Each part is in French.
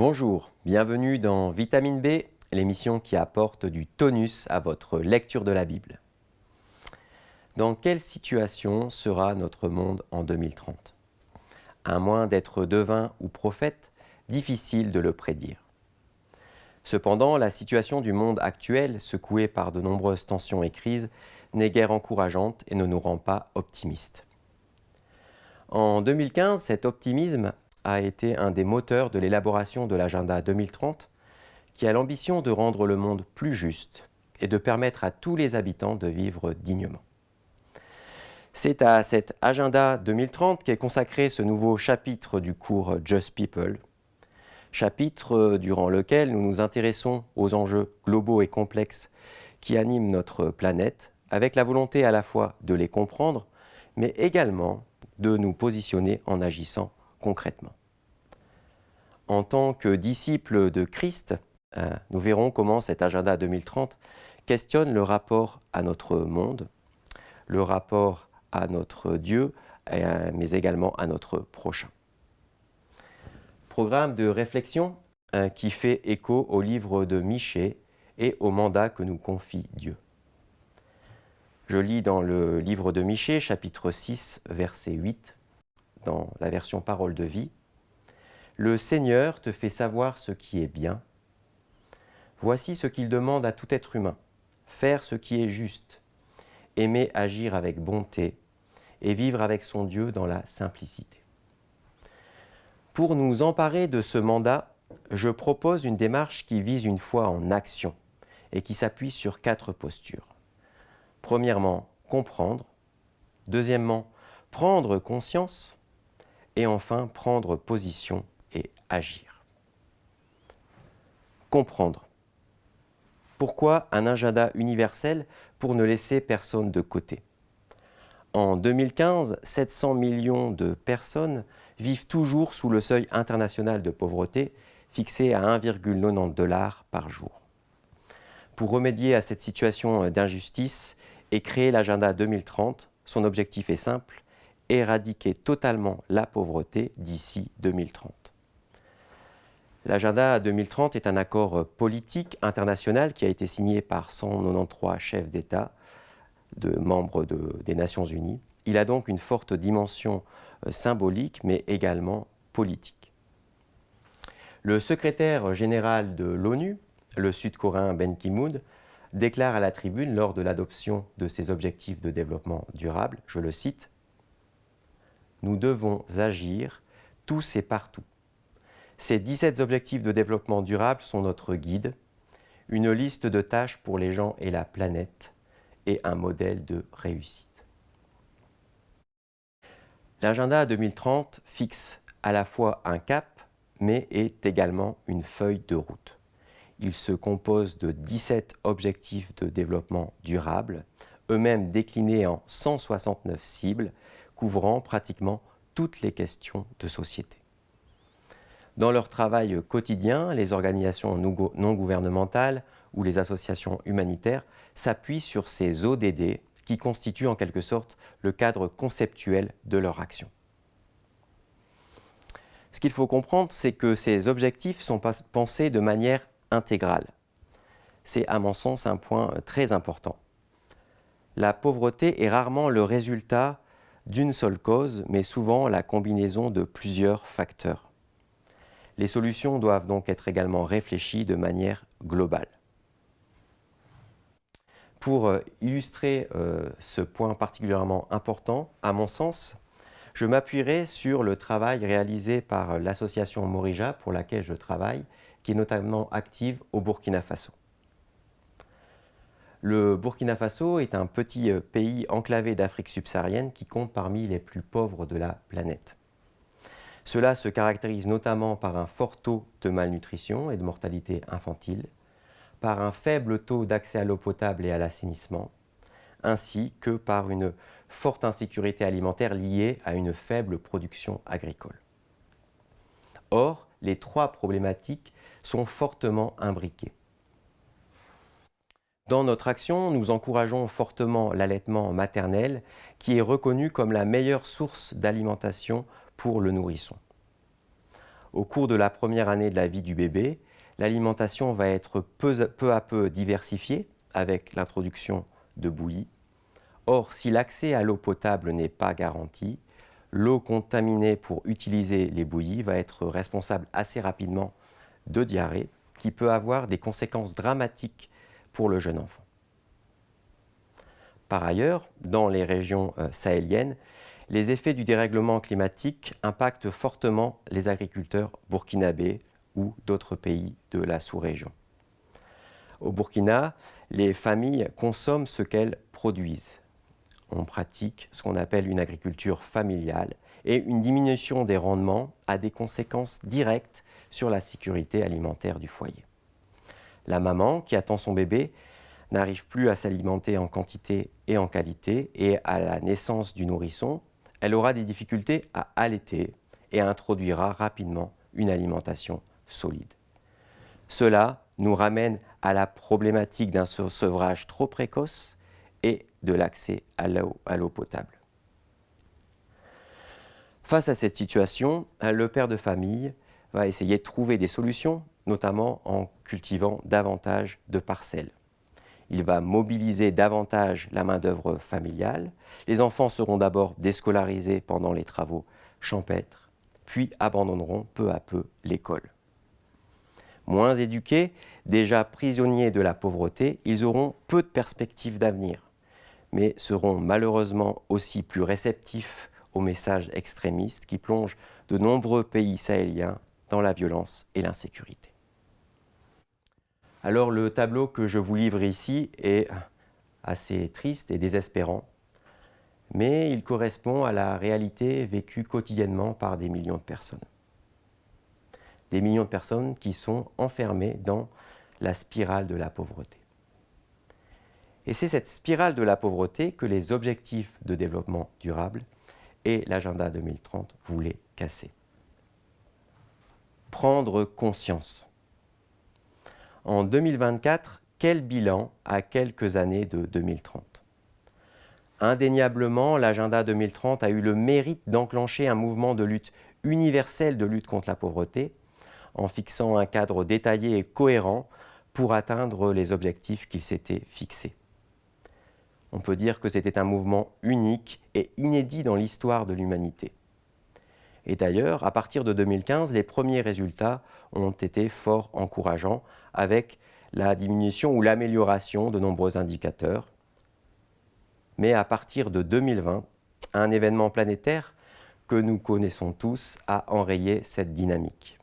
Bonjour, bienvenue dans Vitamine B, l'émission qui apporte du tonus à votre lecture de la Bible. Dans quelle situation sera notre monde en 2030 ? À moins d'être devin ou prophète, difficile de le prédire. Cependant, la situation du monde actuel, secouée par de nombreuses tensions et crises, n'est guère encourageante et ne nous rend pas optimistes. En 2015, cet optimisme a été un des moteurs de l'élaboration de l'agenda 2030, qui a l'ambition de rendre le monde plus juste et de permettre à tous les habitants de vivre dignement. C'est à cet agenda 2030 qu'est consacré ce nouveau chapitre du cours Just People, chapitre durant lequel nous nous intéressons aux enjeux globaux et complexes qui animent notre planète, avec la volonté à la fois de les comprendre, mais également de nous positionner en agissant concrètement. En tant que disciples de Christ, nous verrons comment cet agenda 2030 questionne le rapport à notre monde, le rapport à notre Dieu, mais également à notre prochain. Programme de réflexion qui fait écho au livre de Michée et au mandat que nous confie Dieu. Je lis dans le livre de Michée, chapitre 6, verset 8, dans la version Parole de vie. « Le Seigneur te fait savoir ce qui est bien. Voici ce qu'il demande à tout être humain, faire ce qui est juste, aimer agir avec bonté et vivre avec son Dieu dans la simplicité. » Pour nous emparer de ce mandat, je propose une démarche qui vise une foi en action et qui s'appuie sur 4 postures. Premièrement, comprendre. Deuxièmement, prendre conscience. Et enfin, prendre position et agir. Comprendre. Pourquoi un agenda universel pour ne laisser personne de côté ? En 2015, 700 millions de personnes vivent toujours sous le seuil international de pauvreté, fixé à 1,90 $ par jour. Pour remédier à cette situation d'injustice et créer l'agenda 2030, son objectif est simple, éradiquer totalement la pauvreté d'ici 2030. L'agenda 2030 est un accord politique international qui a été signé par 193 chefs d'État, membres des Nations Unies. Il a donc une forte dimension symbolique, mais également politique. Le secrétaire général de l'ONU, le Sud-Coréen Ban Ki-moon, déclare à la tribune lors de l'adoption de ses objectifs de développement durable, je le cite, « Nous devons agir tous et partout. Ces 17 objectifs de développement durable sont notre guide, une liste de tâches pour les gens et la planète et un modèle de réussite. » L'agenda 2030 fixe à la fois un cap, mais est également une feuille de route. Il se compose de 17 objectifs de développement durable, eux-mêmes déclinés en 169 cibles, couvrant pratiquement toutes les questions de société. Dans leur travail quotidien, les organisations non gouvernementales ou les associations humanitaires s'appuient sur ces ODD qui constituent en quelque sorte le cadre conceptuel de leur action. Ce qu'il faut comprendre, c'est que ces objectifs sont pensés de manière intégrale. C'est à mon sens un point très important. La pauvreté est rarement le résultat d'une seule cause, mais souvent la combinaison de plusieurs facteurs. Les solutions doivent donc être également réfléchies de manière globale. Pour illustrer ce point particulièrement important, à mon sens, je m'appuierai sur le travail réalisé par l'association Morija, pour laquelle je travaille, qui est notamment active au Burkina Faso. Le Burkina Faso est un petit pays enclavé d'Afrique subsaharienne qui compte parmi les plus pauvres de la planète. Cela se caractérise notamment par un fort taux de malnutrition et de mortalité infantile, par un faible taux d'accès à l'eau potable et à l'assainissement, ainsi que par une forte insécurité alimentaire liée à une faible production agricole. Or, les 3 problématiques sont fortement imbriquées. Dans notre action, nous encourageons fortement l'allaitement maternel, qui est reconnu comme la meilleure source d'alimentation pour le nourrisson. Au cours de la première année de la vie du bébé, l'alimentation va être peu à peu diversifiée avec l'introduction de bouillies. Or, si l'accès à l'eau potable n'est pas garanti, l'eau contaminée pour utiliser les bouillies va être responsable assez rapidement de diarrhée qui peut avoir des conséquences dramatiques pour le jeune enfant. Par ailleurs, dans les régions sahéliennes, les effets du dérèglement climatique impactent fortement les agriculteurs burkinabés ou d'autres pays de la sous-région. Au Burkina, les familles consomment ce qu'elles produisent. On pratique ce qu'on appelle une agriculture familiale et une diminution des rendements a des conséquences directes sur la sécurité alimentaire du foyer. La maman qui attend son bébé n'arrive plus à s'alimenter en quantité et en qualité et à la naissance du nourrisson, elle aura des difficultés à allaiter et introduira rapidement une alimentation solide. Cela nous ramène à la problématique d'un sevrage trop précoce et de l'accès à l'eau potable. Face à cette situation, le père de famille va essayer de trouver des solutions, notamment en cultivant davantage de parcelles. Il va mobiliser davantage la main-d'œuvre familiale. Les enfants seront d'abord déscolarisés pendant les travaux champêtres, puis abandonneront peu à peu l'école. Moins éduqués, déjà prisonniers de la pauvreté, ils auront peu de perspectives d'avenir, mais seront malheureusement aussi plus réceptifs aux messages extrémistes qui plongent de nombreux pays sahéliens dans la violence et l'insécurité. Alors le tableau que je vous livre ici est assez triste et désespérant, mais il correspond à la réalité vécue quotidiennement par des millions de personnes. Des millions de personnes qui sont enfermées dans la spirale de la pauvreté. Et c'est cette spirale de la pauvreté que les objectifs de développement durable et l'agenda 2030 voulaient casser. Prendre conscience. En 2024, quel bilan à quelques années de 2030 ? Indéniablement, l'agenda 2030 a eu le mérite d'enclencher un mouvement de lutte universel de lutte contre la pauvreté, en fixant un cadre détaillé et cohérent pour atteindre les objectifs qu'il s'était fixés. On peut dire que c'était un mouvement unique et inédit dans l'histoire de l'humanité. Et d'ailleurs, à partir de 2015, les premiers résultats ont été fort encourageants avec la diminution ou l'amélioration de nombreux indicateurs. Mais à partir de 2020, un événement planétaire que nous connaissons tous a enrayé cette dynamique.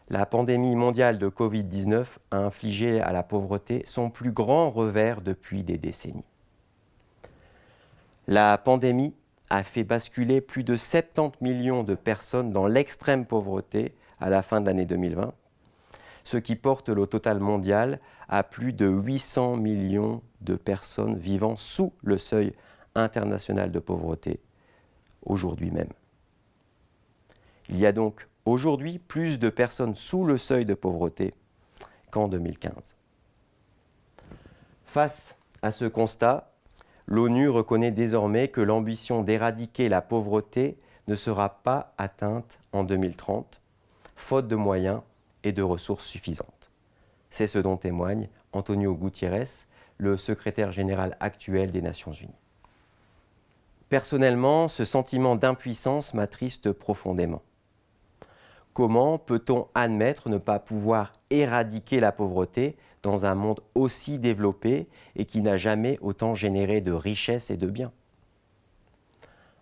La pandémie mondiale de Covid-19 a infligé à la pauvreté son plus grand revers depuis des décennies. La pandémie a fait basculer plus de 70 millions de personnes dans l'extrême pauvreté à la fin de l'année 2020, ce qui porte le total mondial à plus de 800 millions de personnes vivant sous le seuil international de pauvreté aujourd'hui même. Il y a donc aujourd'hui plus de personnes sous le seuil de pauvreté qu'en 2015. Face à ce constat, l'ONU reconnaît désormais que l'ambition d'éradiquer la pauvreté ne sera pas atteinte en 2030, faute de moyens et de ressources suffisantes. C'est ce dont témoigne Antonio Gutiérrez, le secrétaire général actuel des Nations Unies. Personnellement, ce sentiment d'impuissance m'attriste profondément. Comment peut-on admettre ne pas pouvoir éradiquer la pauvreté dans un monde aussi développé et qui n'a jamais autant généré de richesses et de biens ?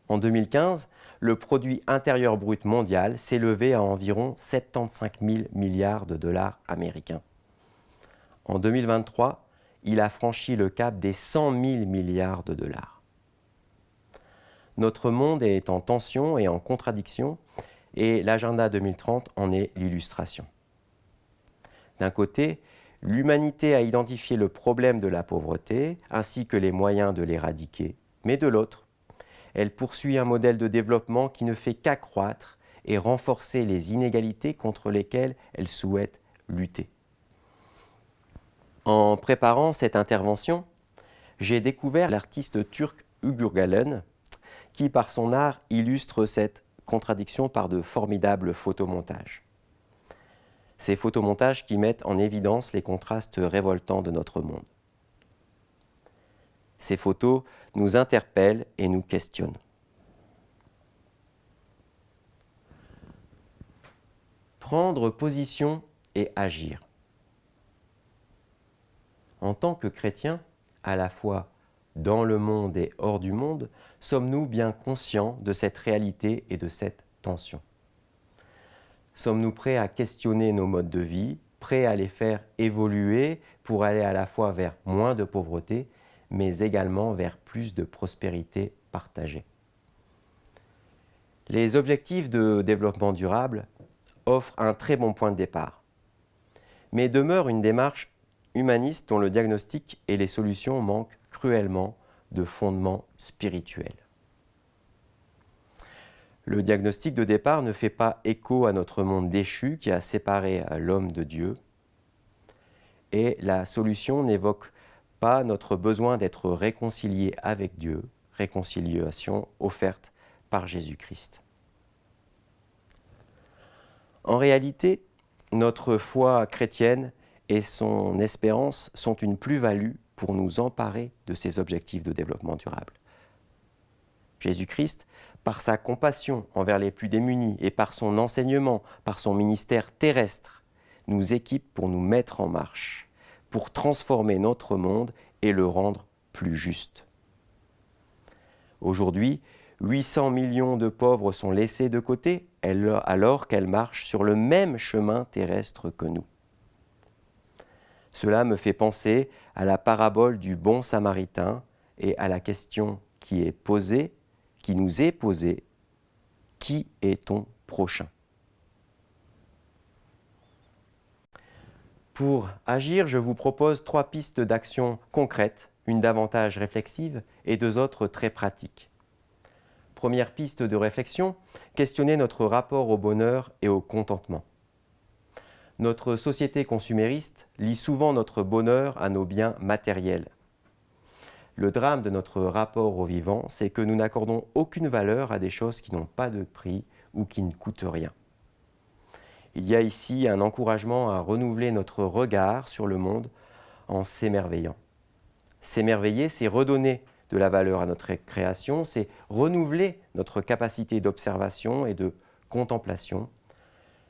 En 2015, le produit intérieur brut mondial s'élevait à environ 75 000 milliards de dollars américains. En 2023, il a franchi le cap des 100 000 milliards de dollars. Notre monde est en tension et en contradiction, et l'agenda 2030 en est l'illustration. D'un côté, l'humanité a identifié le problème de la pauvreté ainsi que les moyens de l'éradiquer, mais de l'autre, elle poursuit un modèle de développement qui ne fait qu'accroître et renforcer les inégalités contre lesquelles elle souhaite lutter. En préparant cette intervention, j'ai découvert l'artiste turc Uğur Gülen, qui par son art illustre cette contradictions par de formidables photomontages. Ces photomontages qui mettent en évidence les contrastes révoltants de notre monde. Ces photos nous interpellent et nous questionnent. Prendre position et agir. En tant que chrétiens, à la fois dans le monde et hors du monde, sommes-nous bien conscients de cette réalité et de cette tension? Sommes-nous prêts à questionner nos modes de vie, prêts à les faire évoluer pour aller à la fois vers moins de pauvreté, mais également vers plus de prospérité partagée? Les objectifs de développement durable offrent un très bon point de départ, mais demeure une démarche humaniste dont le diagnostic et les solutions manquent cruellement de fondement spirituel. Le diagnostic de départ ne fait pas écho à notre monde déchu qui a séparé l'homme de Dieu, et la solution n'évoque pas notre besoin d'être réconcilié avec Dieu, réconciliation offerte par Jésus-Christ. En réalité, notre foi chrétienne et son espérance sont une plus-value pour nous emparer de ces objectifs de développement durable. Jésus-Christ, par sa compassion envers les plus démunis et par son enseignement, par son ministère terrestre, nous équipe pour nous mettre en marche, pour transformer notre monde et le rendre plus juste. Aujourd'hui, 800 millions de pauvres sont laissés de côté alors qu'elles marchent sur le même chemin terrestre que nous. Cela me fait penser à la parabole du bon samaritain et à la question qui nous est posée, qui est ton prochain? Pour agir, je vous propose 3 pistes d'action concrètes, une davantage réflexive et 2 autres très pratiques. Première piste de réflexion, questionner notre rapport au bonheur et au contentement. Notre société consumériste lie souvent notre bonheur à nos biens matériels. Le drame de notre rapport au vivant, c'est que nous n'accordons aucune valeur à des choses qui n'ont pas de prix ou qui ne coûtent rien. Il y a ici un encouragement à renouveler notre regard sur le monde en s'émerveillant. S'émerveiller, c'est redonner de la valeur à notre création, c'est renouveler notre capacité d'observation et de contemplation,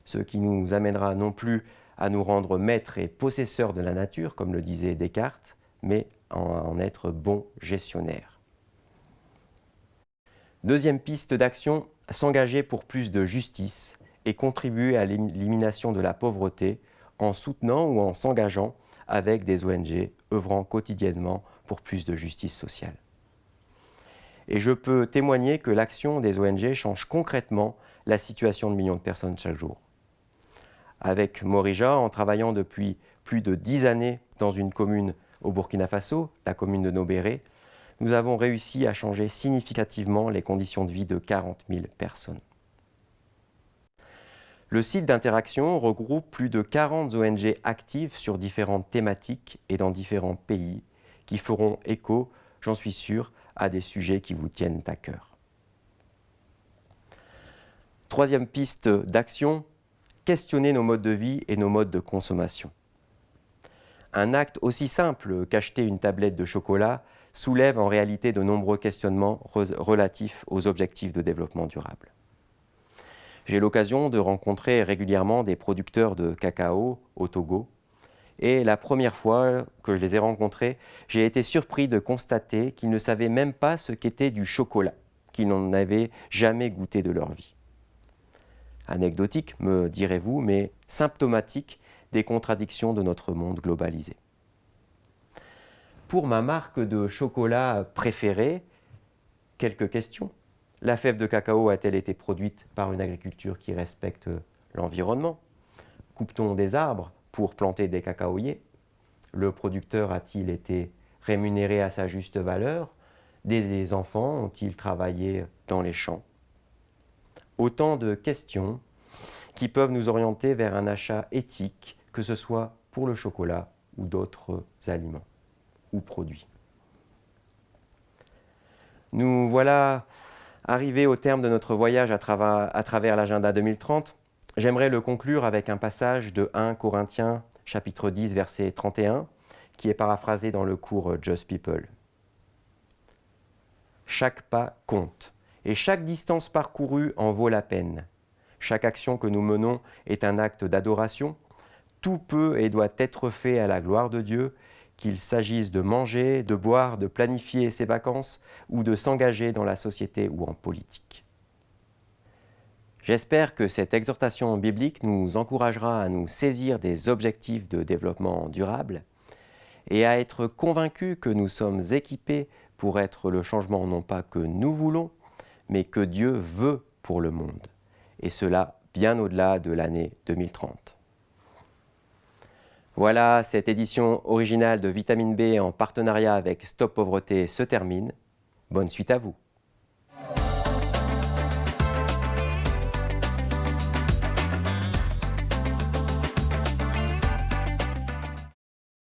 ce qui nous amènera non plus à nous rendre maîtres et possesseurs de la nature, comme le disait Descartes, mais à en être bons gestionnaires. Deuxième piste d'action, s'engager pour plus de justice et contribuer à l'élimination de la pauvreté en soutenant ou en s'engageant avec des ONG œuvrant quotidiennement pour plus de justice sociale. Et je peux témoigner que l'action des ONG change concrètement la situation de millions de personnes chaque jour. Avec Morija, en travaillant depuis plus de 10 années dans une commune au Burkina Faso, la commune de Nobéré, nous avons réussi à changer significativement les conditions de vie de 40 000 personnes. Le site d'interaction regroupe plus de 40 ONG actives sur différentes thématiques et dans différents pays qui feront écho, j'en suis sûr, à des sujets qui vous tiennent à cœur. Troisième piste d'action, questionner nos modes de vie et nos modes de consommation. Un acte aussi simple qu'acheter une tablette de chocolat soulève en réalité de nombreux questionnements relatifs aux objectifs de développement durable. J'ai l'occasion de rencontrer régulièrement des producteurs de cacao au Togo, et la première fois que je les ai rencontrés, j'ai été surpris de constater qu'ils ne savaient même pas ce qu'était du chocolat, qu'ils n'en avaient jamais goûté de leur vie. Anecdotique, me direz-vous, mais symptomatique des contradictions de notre monde globalisé. Pour ma marque de chocolat préférée, quelques questions. La fève de cacao a-t-elle été produite par une agriculture qui respecte l'environnement? Coupe-t-on des arbres pour planter des cacaoyers? Le producteur a-t-il été rémunéré à sa juste valeur? Des enfants ont-ils travaillé dans les champs? Autant de questions qui peuvent nous orienter vers un achat éthique, que ce soit pour le chocolat ou d'autres aliments ou produits. Nous voilà Arrivé au terme de notre voyage à travers l'agenda 2030, j'aimerais le conclure avec un passage de 1 Corinthiens chapitre 10 verset 31 qui est paraphrasé dans le cours Just People. Chaque pas compte et chaque distance parcourue en vaut la peine. Chaque action que nous menons est un acte d'adoration. Tout peut et doit être fait à la gloire de Dieu, qu'il s'agisse de manger, de boire, de planifier ses vacances ou de s'engager dans la société ou en politique. J'espère que cette exhortation biblique nous encouragera à nous saisir des objectifs de développement durable et à être convaincus que nous sommes équipés pour être le changement non pas que nous voulons, mais que Dieu veut pour le monde, et cela bien au-delà de l'année 2030. Voilà, cette édition originale de Vitamine B en partenariat avec Stop Pauvreté se termine. Bonne suite à vous.